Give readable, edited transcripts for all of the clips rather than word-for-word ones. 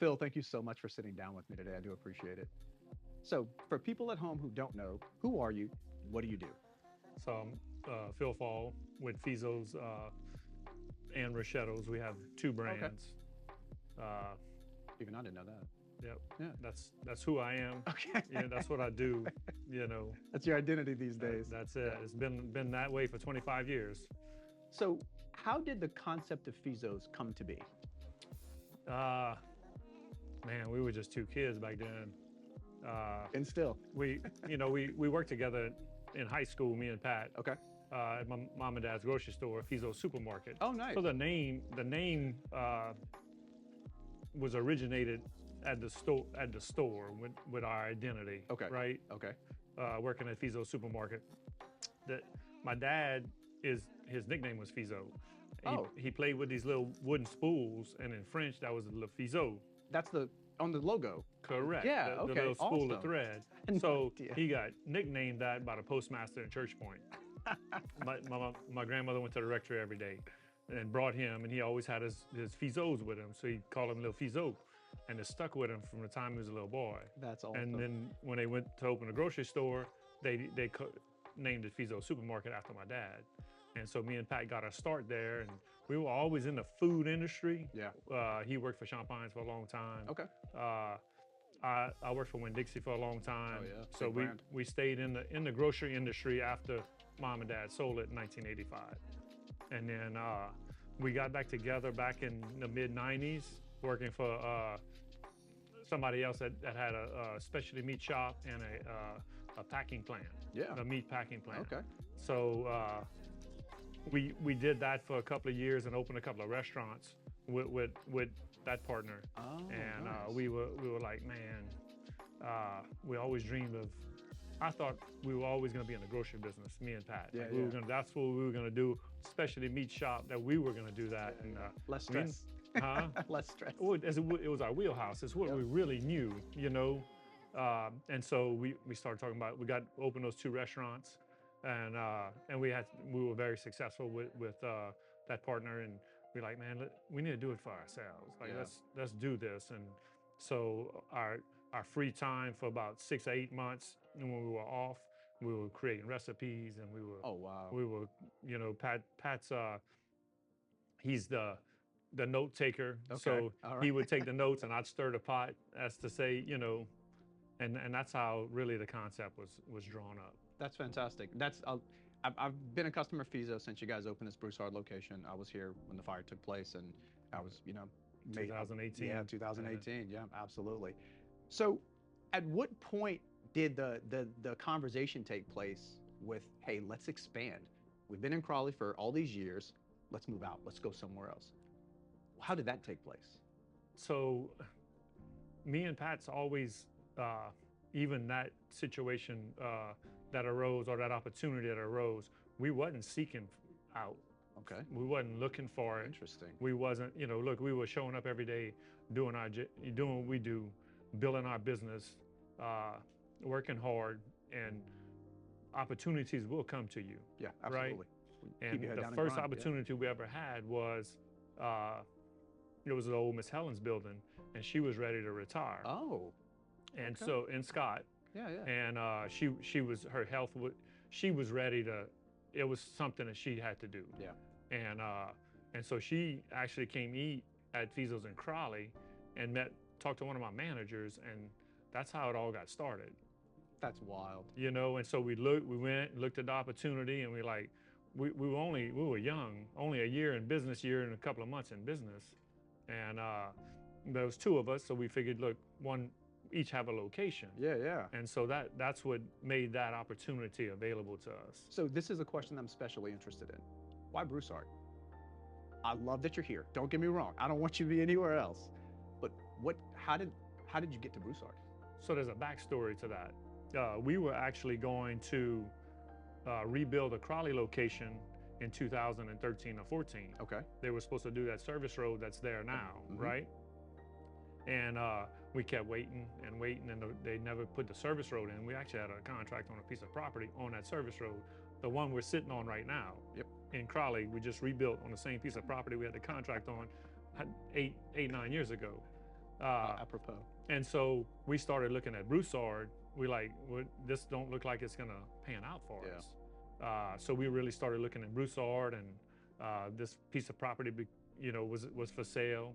Phil, thank you so much for sitting down with me today. I do appreciate it. So, for people at home who don't know, who are you? What do you do? So Phil Faul with Fezzo's and Rochetto's. We have two Okay. brands. Uh, Even I didn't know that. yep, Yeah. that's who I am. Okay. Yeah, that's what I do. You know, That's your identity these days. that's it. Yeah. It's been that way for 25 years. So, how did the concept of Fezzo's come to be? Uh, Man, we were just two kids back then. And still. We worked together in high school, me and Pat. Okay. At my mom and dad's grocery store, Fezzo Supermarket. Oh, nice. So the name was originated at the store with our identity. Okay. Right. Okay. Working at Fezzo Supermarket. That my dad his nickname was Fezzo. Oh. He played with these little wooden spools, and in French that was Le Fezzo. That's on the logo. Correct. Yeah, The okay, little spool awesome. of thread. No So idea. he got nicknamed that by the postmaster in Church Point. My grandmother went to the rectory every day and brought him, and he always had his Fezzo's with him. So he called him Little Fezzo. And it stuck with him from the time he was a little boy. That's awesome. And then when they went to open a grocery store, they named it Fezzo Supermarket after my dad. And so me and Pat got our start there, and we were always in the food industry. Yeah. He worked for Champagne's for a long time. Okay. I worked for Winn-Dixie for a long time. Oh, yeah. So Big brand. we stayed in the grocery industry after mom and dad sold it in 1985. And then we got back together back in the mid 90s, working for somebody else that had a specialty meat shop and a packing plant. Yeah. A meat packing plant. Okay. So we did that for a couple of years and opened a couple of restaurants with that partner. Oh, And nice. we were like, man, we always dreamed of. I thought we were always going to be in the grocery business, me and Pat. Yeah, Like, we were yeah. that's what we were going to do. Specialty meat shop, that we were going to do that. And Less we- stress. huh? Less stress. Well, it was our wheelhouse. It's what Yep. we really knew, you know. And so we started talking about. We got open those two restaurants, and we were very successful with that partner. And we're like, man, we need to do it for ourselves. Like Yeah. let's do this. And so our free time for about 6 or 8 months, and when we were off, we were creating recipes, and we were Oh, wow. we were, Pat's he's the note taker. So Okay, all he right. would take the notes and I'd stir the pot, as to say, and that's how really the concept was drawn up. That's fantastic. I've been a customer of Fezzo since you guys opened this Broussard location. I was here when the fire took place, and I was, 2018. Yeah, 2018. Yeah, absolutely. So, at what point did the conversation take place with, hey, let's expand? We've been in Crawley for all these years. Let's move out. Let's go somewhere else. How did that take place? So me and Pat's always, even that situation that arose, or that opportunity that arose, we wasn't seeking out. Okay. We wasn't looking for it. Interesting. We wasn't, look, we were showing up every day, doing what we do, building our business, working hard, and opportunities will come to you. Yeah, absolutely. Keep And your head the down and first grind, yeah. opportunity we ever had was, it was the old Miss Helen's building, and she was ready to retire. Oh, And okay. so in Scott, yeah, yeah. and her health, she was ready to. It was something that she had to do. Yeah. And so she actually came eat at Fezzo's in Crawley, and talked to one of my managers, and that's how it all got started. That's wild. And so we went, looked at the opportunity, and we were young, only a year in business, year and a couple of months in business. And there was two of us, so we figured, look, each have a location. Yeah, yeah. And so that's what made that opportunity available to us. So this is a question I'm especially interested in. Why Broussard? I love that you're here. Don't get me wrong. I don't want you to be anywhere else. But how did you get to Broussard? So there's a backstory to that. We were actually going to rebuild a Crawley location in 2013 or 14. Okay. They were supposed to do that service road that's there now, Mhm. right? And we kept waiting, and they never put the service road in. We actually had a contract on a piece of property on that service road, the one we're sitting on right now. Yep. In Crawley, we just rebuilt on the same piece of property we had the contract on 9 years ago. Apropos. And so we started looking at Broussard. We like, this don't look like it's gonna pan out for Yeah. us. So we really started looking at Broussard, and this piece of property, was for sale.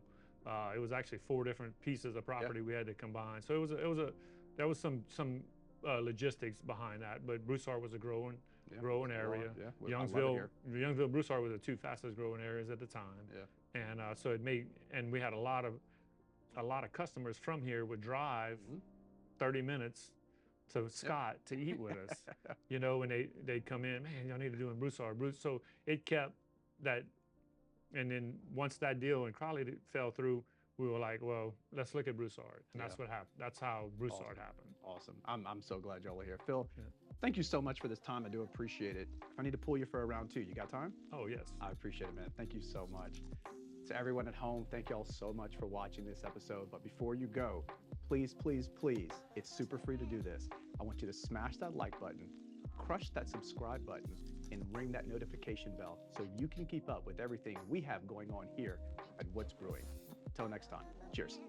It was actually 4 different pieces of property we had to combine. So there was some logistics behind that, but Broussard was a growing area. Yeah. I love it here. Youngsville, Broussard were the 2 fastest growing areas at the time. Yeah. And so and we had a lot of customers from here would drive 30 minutes to Scott to eat with us, and they'd come in, man, y'all need to do in Broussard. So it kept that. And then once that deal in Crowley fell through, we were like, well, let's look at Broussard. And that's what happened. That's how Broussard happened. Awesome. I'm so glad y'all are here. Phil, thank you so much for this time. I do appreciate it. If I need to pull you for a round 2, you got time? Oh, yes. I appreciate it, man. Thank you so much. To everyone at home, thank y'all so much for watching this episode. But before you go, please, please, please, it's super free to do this. I want you to smash that like button, crush that subscribe button, and ring that notification bell so you can keep up with everything we have going on here at What's Brewing. Until next time, cheers.